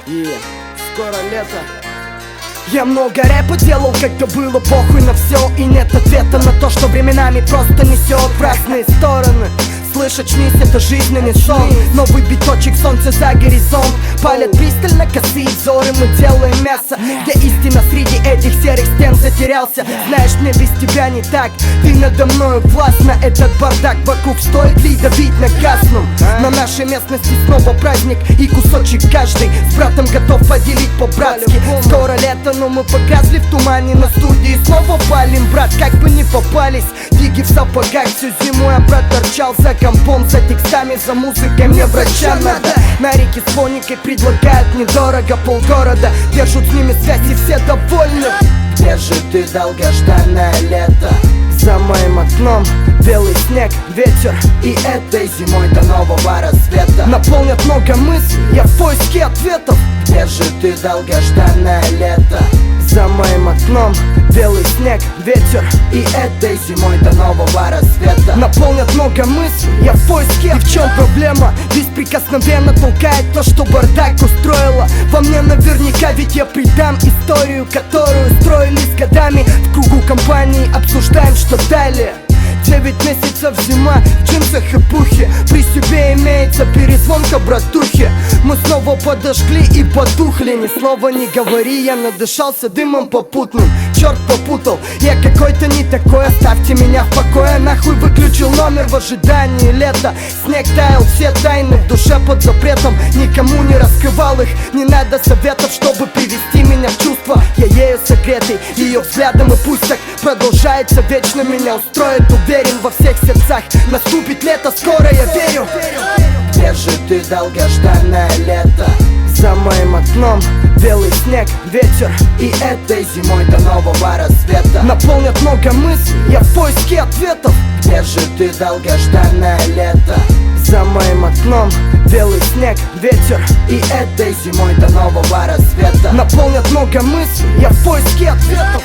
И скоро лето. Я много рэпа делал, когда было похуй на все, и нет ответа на то, что временами просто несет в разные стороны. Слышь, очнись, это жизненный сон. Новый биточек, солнце за горизонт. Палят пристально косые взоры, мы делаем мясо. Где истина среди этих серых стен затерялся. Знаешь, мне без тебя не так, ты надо мною властна. Этот бардак вокруг, стоит ли давить на газном? На нашей местности снова праздник, и кусочек каждый с братом готов поделить по-братски. Скоро лето, но мы погрязли в тумане на студии. Снова палим, брат, как бы не попались. Диги в сапогах, всю зиму я, брат, торчал за компом, за текстами, за музыкой. Мне врача надо. На реке с фоникой предлагают недорого полгорода. Держат с ними связь и все довольны. Где же ты, долгожданное лето? За моим окном белый снег, ветер, и этой зимой до нового рассвета наполнят много мыслей, я в поиске ответов. Где же ты, долгожданное лето? За моим окном белый снег, ветер, и этой зимой до нового рассвета наполнят много мыслей, я в поиске. И в чем проблема? Беспрекосновенно толкает то, что бардак устроила во мне наверняка. Ведь я придам историю, которую строили с годами. В кругу компании обсуждаем, что далее. 9 месяцев зима, в джинсах и пухе. При себе имеется перезвонка братухи. Мы снова подожгли и потухли. Ни слова не говори, я надышался дымом попутным. Черт попутал, я какой-то не такой. Оставьте меня в покое, нахуй выключил номер в ожидании лета. Снег таял, все тайны в душе под запретом. Никому не раскрывал их, не надо советов, чтобы привести меня в чувство. Я ею согретый, ее взглядом, и пусть так продолжается вечно. Меня устроит, уверен во всех сердцах. Наступит лето, скоро, я верю. Где же ты, долгожданное лето? За моим окном белый снег, ветер, и этой зимой до нового рассвета наполнят много мыслей, я в поиске ответов. Где же ты, долгожданное лето? За моим окном белый снег, ветер, и этой зимой до нового рассвета наполнят много мыслей, я в поиске ответов.